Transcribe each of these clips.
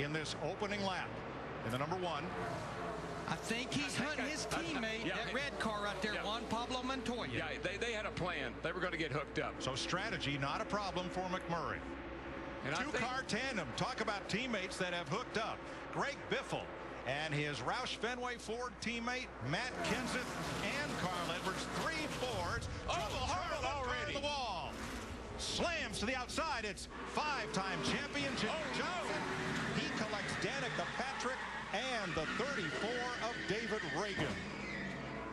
in this opening lap in the number 1. I think he's hunting his teammate, that red car right there, Juan Pablo Montoya. Yeah, they had a plan. They were going to get hooked up. So strategy, not a problem for McMurray. And two-car tandem. Talk about teammates that have hooked up. Greg Biffle and his Roush Fenway Ford teammate, Matt Kenseth, and Carl Edwards. 3 Fords. Already. The wall. Slams to the outside. It's 5-time champion Jimmy Johnson. He collects Danica Patrick and the 34 of David Reagan.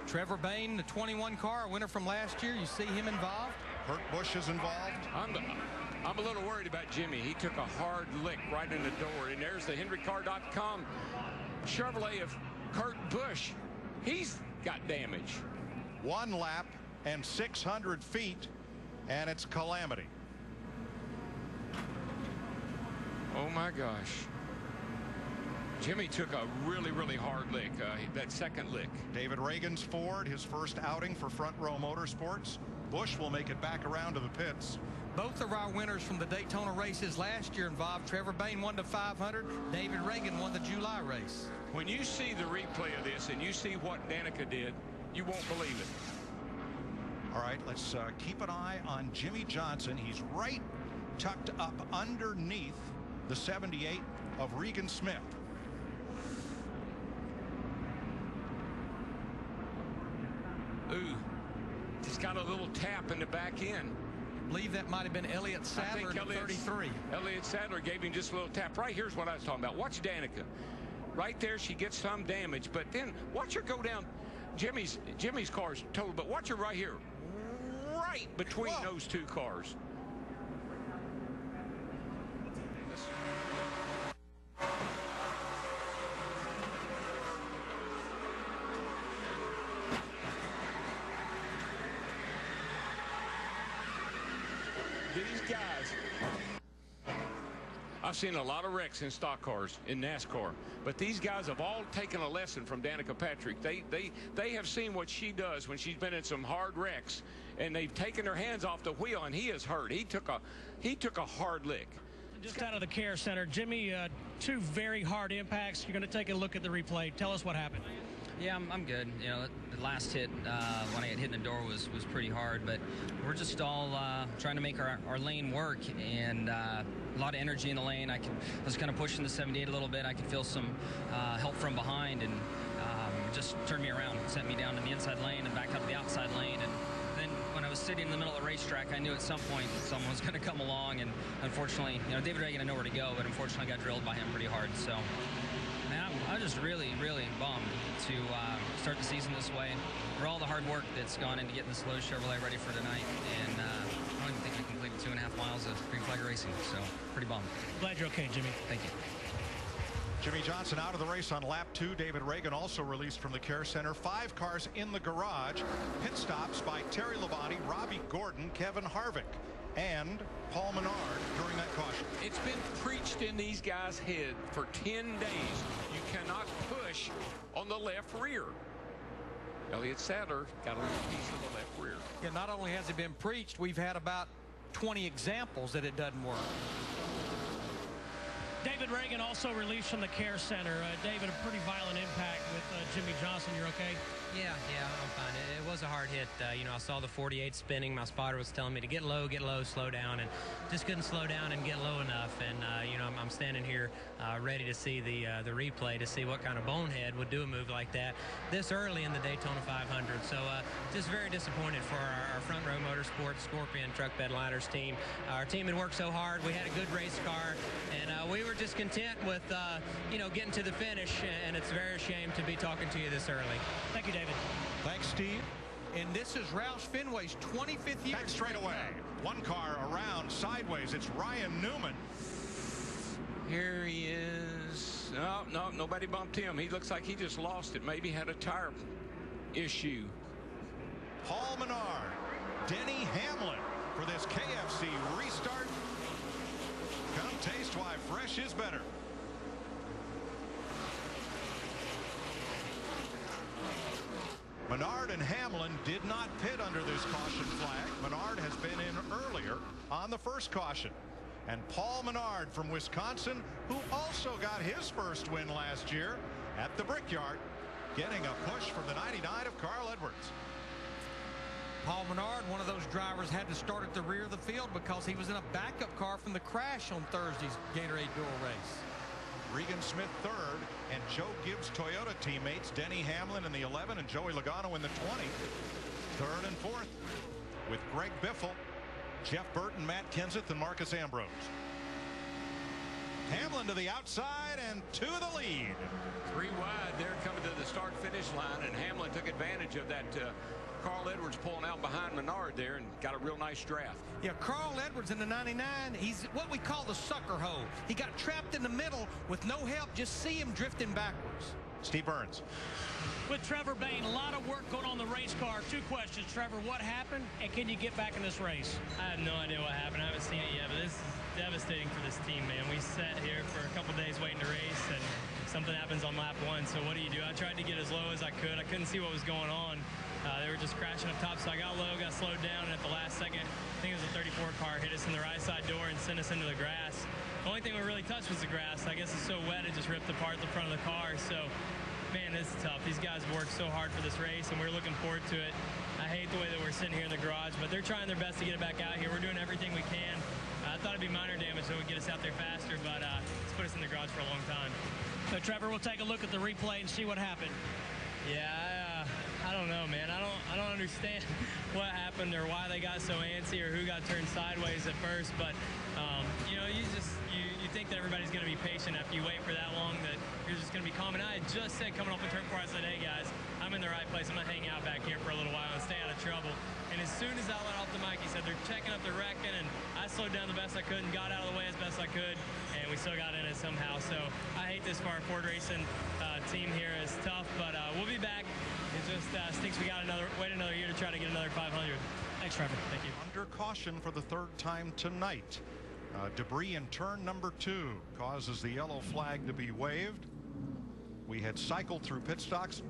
Trevor Bayne, the 21 car, winner from last year. You see him involved? Kurt Busch is involved. I'm a little worried about Jimmy. He took a hard lick right in the door. And there's the HenryCar.com Chevrolet of Kurt Busch. He's got damage. 1 lap and 600 feet, and it's calamity. Oh, my gosh. Jimmy took a really, really hard lick, that second lick. David Reagan's Ford, his first outing for Front Row Motorsports. Busch will make it back around to the pits. Both of our winners from the Daytona races last year involved. Trevor Bayne won the 500. David Reagan won the July race. When you see the replay of this and you see what Danica did, you won't believe it. All right, let's keep an eye on Jimmy Johnson. He's right tucked up underneath the 78 of Regan Smith. Ooh, just got a little tap in the back end. I believe that might have been Elliott Sadler in 33. Elliott Sadler gave him just a little tap. Right here's what I was talking about. Watch Danica. Right there, she gets some damage, but then watch her go down. Jimmy's car's total, but watch her right here. Right between those 2 cars. These guys, I've seen a lot of wrecks in stock cars in NASCAR, but these guys have all taken a lesson from Danica Patrick. They have seen what she does when she's been in some hard wrecks, and they've taken their hands off the wheel, and he is hurt. He took a hard lick. Just out of the care center, Jimmy, 2 very hard impacts. You're going to take a look at the replay. Tell us what happened. Yeah, I'm good. You know, the last hit when I got hit in the door was pretty hard, but we're just all trying to make our lane work, and a lot of energy in the lane. I was kind of pushing the 78 a little bit. I could feel some help from behind, and just turned me around, sent me down to the inside lane and back up the outside lane. And then when I was sitting in the middle of the racetrack, I knew at some point someone was going to come along, and unfortunately, you know, David Reagan, I know where to go, but unfortunately I got drilled by him pretty hard. So, man, I'm just really, really bummed to start the season this way. For all the hard work that's gone into getting this Lowe's Chevrolet ready for tonight, and I don't even think I completed 2.5 miles of green flag racing, so pretty bummed. Glad you're okay, Jimmy. Thank you. Jimmy Johnson out of the race on lap 2. David Reagan also released from the care center. 5 cars in the garage. Pit stops by Terry Labonte, Robbie Gordon, Kevin Harvick, and Paul Menard during that caution. It's been preached in these guys' head for 10 days. You cannot push on the left rear. Elliott Sadler got a little piece of the left rear. Yeah, not only has it been preached, we've had about 20 examples that it doesn't work. David Reagan also released from the care center. David, a pretty violent impact with Jimmy Johnson. You're okay? Yeah, I'm fine. It was a hard hit. You know, I saw the 48 spinning. My spotter was telling me to get low, slow down, and just couldn't slow down and get low enough. And you know, I'm standing here ready to see the replay to see what kind of bonehead would do a move like that this early in the Daytona 500. So just very disappointed for our Front Row Motorsports Scorpion Truck Bed Liners team. Our team had worked so hard. We had a good race car, and we were just content with you know, getting to the finish. And it's very a shame to be talking to you this early. Thank you, David. Thanks, Steve. And this is Roush Fenway's 25th year. Back straight away. 1 car around sideways. It's Ryan Newman. Here he is. No, nobody bumped him. He looks like he just lost it. Maybe had a tire issue. Paul Menard, Denny Hamlin for this KFC restart. Come taste why fresh is better. Menard and Hamlin did not pit under this caution flag. Menard has been in earlier on the first caution. and Paul Menard from Wisconsin, who also got his first win last year at the Brickyard, getting a push from the 99 of Carl Edwards. Paul Menard, one of those drivers, had to start at the rear of the field because he was in a backup car from the crash on Thursday's Gatorade Dual race. Regan Smith third, and Joe Gibbs Toyota teammates Denny Hamlin in the 11 and Joey Logano in the 20. Third and fourth with Greg Biffle, Jeff Burton, Matt Kenseth, and Marcus Ambrose. Hamlin to the outside and to the lead. 3 wide there coming to the start finish line, and Hamlin took advantage of that Carl Edwards pulling out behind Menard there and got a real nice draft. Yeah, Carl Edwards in the 99, he's what we call the sucker hole. He got trapped in the middle with no help. Just see him drifting backwards. Steve Burns. With Trevor Bayne, a lot of work going on the race car. 2 questions, Trevor. What happened, and can you get back in this race? I have no idea what happened. I haven't seen it yet, but this is devastating for this team, man. We sat here for a couple days waiting to race, and something happens on lap 1. So what do? I tried to get as low as I could. I couldn't see what was going on. They were just crashing up top, so I got low, got slowed down, and at the last second, I think it was a 34 car, hit us in the right side door and sent us into the grass. The only thing we really touched was the grass. I guess it's so wet, it just ripped apart the front of the car. So, man, this is tough. These guys worked so hard for this race, and we're looking forward to it. I hate the way that we're sitting here in the garage, but they're trying their best to get it back out here. We're doing everything we can. I thought it'd be minor damage that would get us out there faster, but it's put us in the garage for a long time. So, Trevor, we'll take a look at the replay and see what happened. Yeah, I don't know, man. I don't understand what happened or why they got so antsy or who got turned sideways at first, but you know, you think that everybody's going to be patient after you wait for that long, that you're just going to be calm. And I had just said coming off the turn 4, I said, hey guys, I'm in the right place. I'm going to hang out back here for a little while and stay out of trouble. And as soon as I let off the mic, he said they're checking up the wrecking, and I slowed down the best I could and got out of the way as best I could, and we still got in it somehow. So I hate this for our Ford Racing team here. It's tough, but we'll be back. It just stinks we got wait another year to try to get another 500. Thanks, Trevor. Thank you. Under caution for the 3rd time tonight. Debris in turn number 2 causes the yellow flag to be waved. We had cycled through pit stops.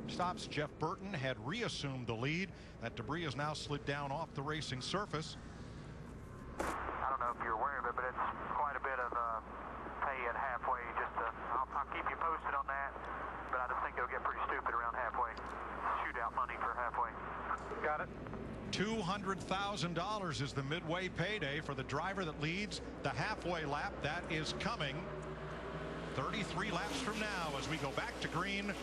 Jeff Burton had reassumed the lead. That debris has now slid down off the racing surface. I don't know if you're aware of it, but it's quite a bit of pay at halfway. I'll keep you posted on that, but I just think it'll get pretty stupid around halfway. Shootout money for halfway. Got it. $200,000 is the midway payday for the driver that leads the halfway lap. That is coming 33 laps from now as we go back to green.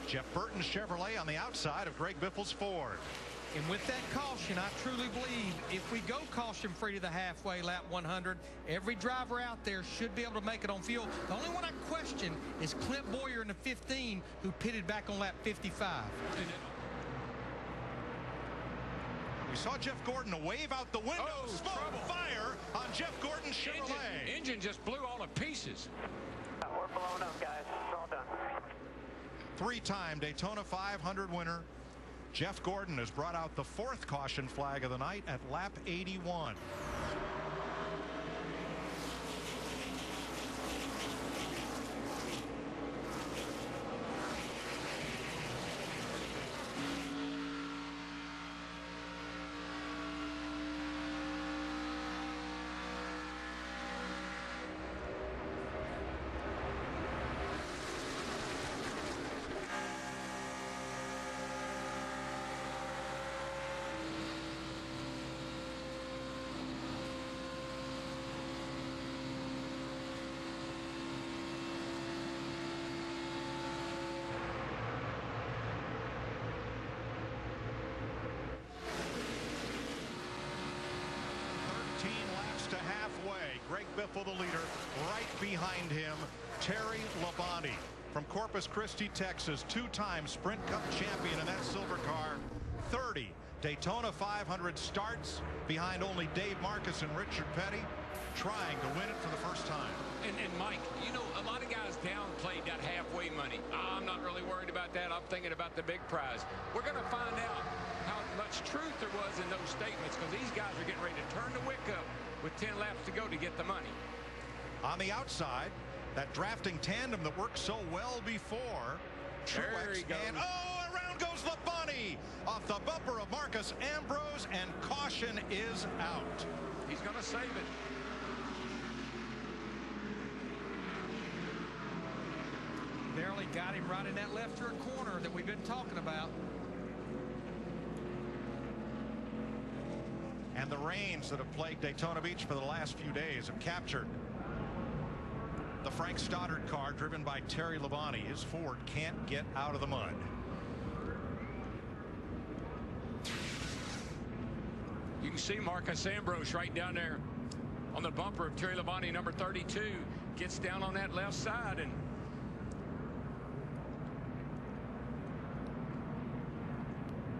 Jeff Burton's Chevrolet on the outside of Greg Biffle's Ford. And with that caution, I truly believe if we go caution-free to the halfway lap 100, every driver out there should be able to make it on fuel. The only one I question is Clint Boyer in the 15, who pitted back on lap 55. We saw Jeff Gordon wave out the window. Oh, smoke trouble. Fire on Jeff Gordon's Chevrolet. Engine just blew all to pieces. We're blowing up, guys. It's all done. 3-time Daytona 500 winner Jeff Gordon has brought out the 4th caution flag of the night at lap 81. To halfway. Greg Biffle the leader. Right behind him Terry Labonte from Corpus Christi, Texas, 2-time Sprint Cup champion in that silver car. 30 Daytona 500 starts behind only Dave Marcus and Richard Petty, trying to win it for the first time. And Mike, you know, a lot of guys downplayed that halfway money. I'm not really worried about that. I'm thinking about the big prize. We're going to find out how much truth there was in those statements, because these guys are getting ready to turn the wick up with 10 laps to go to get the money. On the outside, that drafting tandem that worked so well before. Truex and around goes Labonte off the bumper of Marcus Ambrose, and caution is out. He's going to save it. narrowly got him right in that left rear corner that we've been talking about. And the rains that have plagued Daytona Beach for the last few days have captured the Frank Stoddard car driven by Terry Labonte. His Ford can't get out of the mud. You can see Marcus Ambrose right down there on the bumper of Terry Labonte, number 32, gets down on that left side. And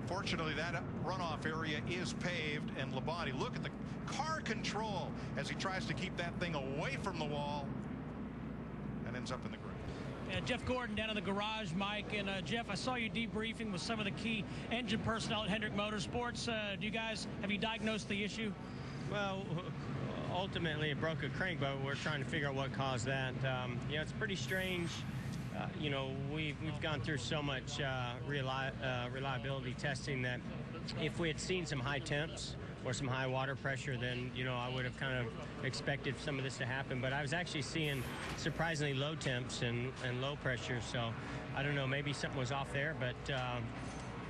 fortunately, that runoff area is paved, and Labonte, look at the car control as he tries to keep that thing away from the wall and ends up in the groove. Jeff Gordon down in the garage, Mike. And Jeff, I saw you debriefing with some of the key engine personnel at Hendrick Motorsports. Have you diagnosed the issue? Well, ultimately it broke a crank, but we're trying to figure out what caused that. It's pretty strange. We've gone through so much reliability testing that if we had seen some high temps or some high water pressure, then I would have kind of expected some of this to happen. But I was actually seeing surprisingly low temps and low pressure, so I don't know, maybe something was off there. But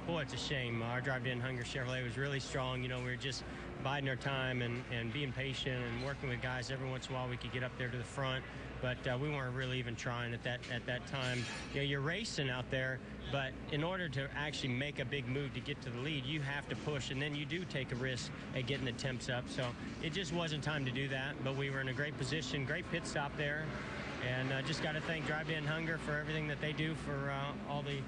boy, it's a shame. Our drive to Hunger Chevrolet was really strong. We were just biding our time and being patient and working with guys. Every once in a while we could get up there to the front, but we weren't really even trying at that time. You're racing out there, but in order to actually make a big move to get to the lead, you have to push, and then you do take a risk at getting the temps up. So it just wasn't time to do that, but we were in a great position, great pit stop there, and just got to thank Drive to Hunger for everything that they do for all the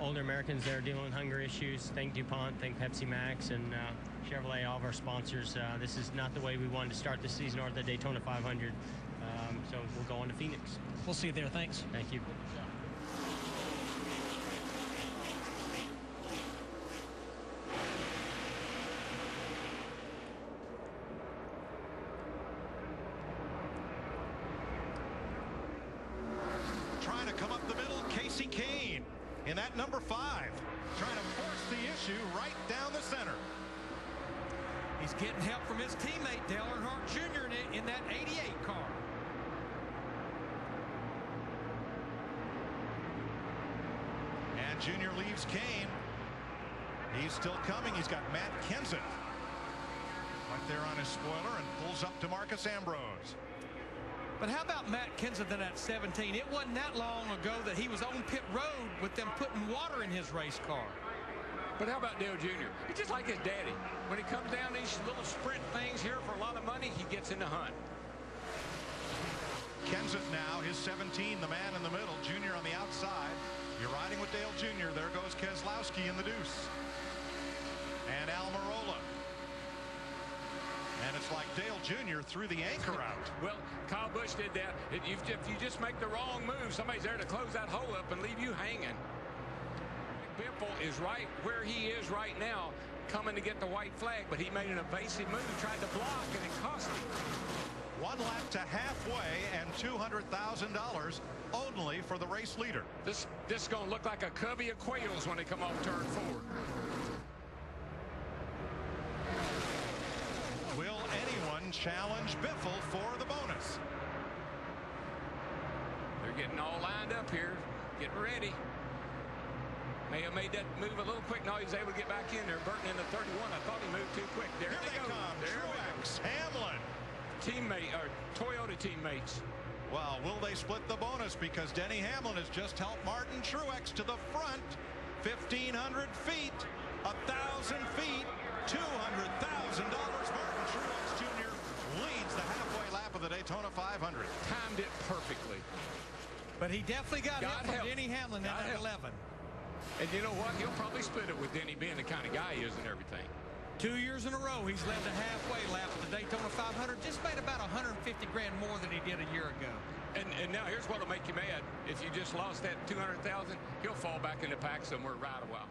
older Americans that are dealing with hunger issues. Thank DuPont, thank Pepsi Max, and Chevrolet, all of our sponsors. This is not the way we wanted to start the season or the Daytona 500. So we'll go on to Phoenix. We'll see you there. Thanks. Thank you. Trying to come up the middle, Casey Kane in that number 5, trying to force the issue right down the center. He's getting help from his teammate Dale Earnhardt Jr. in that 88 car. And Junior leaves Kane. He's still coming. He's got Matt Kenseth right there on his spoiler and pulls up to Marcus Ambrose. But how about Matt Kenseth in that 17? It wasn't that long ago that he was on pit road with them putting water in his race car. But how about Dale Jr.? He's just like his daddy. When he comes down these little sprint things here for a lot of money, he gets in the hunt. Kenseth now, his 17, the man in the middle, Junior on the outside. You're riding with Dale Jr. There goes Keselowski in the deuce. And Almirola. And it's like Dale Jr. threw the anchor out. Well, Kyle Busch did that. If you just make the wrong move, somebody's there to close that hole up and leave you hanging. Biffle is right where he is right now, coming to get the white flag, but he made an evasive move, tried to block, and it cost him. 1 lap to halfway and $200,000 only for the race leader. This is going to look like a covey of quails when they come off turn 4. Will anyone challenge Biffle for the bonus? They're getting all lined up here, getting ready. May have made that move a little quick. No, he was able to get back in there. Burton in the 31. I thought he moved too quick. There Here they go. come. Truex, Hamlin. Teammate or Toyota teammates. Well, will they split the bonus? Because Denny Hamlin has just helped Martin Truex to the front. 1,500 feet, 1,000 feet, $200,000. Martin Truex Jr. leads the halfway lap of the Daytona 500. Timed it perfectly. But he definitely got help from Denny Hamlin in that 11. And you know what? He'll probably split it with Denny being the kind of guy he is and everything. 2 years in a row, he's led the halfway lap of the Daytona 500. Just made about $150 grand more than he did a year ago. And now here's what'll make you mad. If you just lost that $200,000, he'll fall back in the pack somewhere right a while.